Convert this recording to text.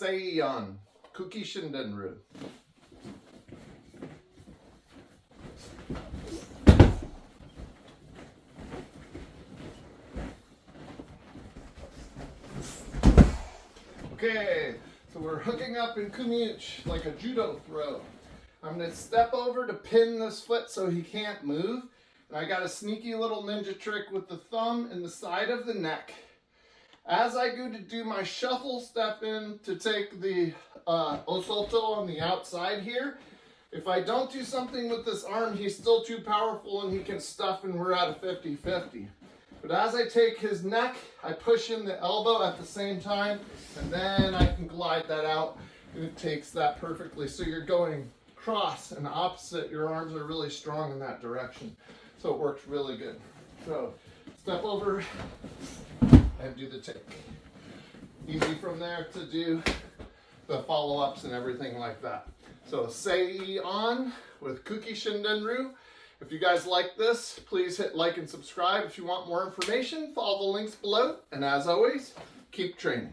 Seion, Kukishinden Ryu. Okay, so we're hooking up in kumyuch like a judo throw. I'm going to step over to pin this foot so he can't move. And I got a sneaky little ninja trick with the thumb in the side of the neck. As I go to do my shuffle step in to take the osalto on the outside here, if I don't do something with this arm, he's still too powerful and he can stuff and we're at a 50-50. But as I take his neck, I push in the elbow at the same time, and then I can glide that out, and it takes that perfectly. So you're going cross and opposite. Your arms are really strong in that direction. So it works really good. So step over and do the take. Easy from there to do the follow-ups and everything like that. So Seion with Kukishinden Ryu. If you guys like this, please hit like and subscribe. If you want more information, follow the links below. And as always, keep training.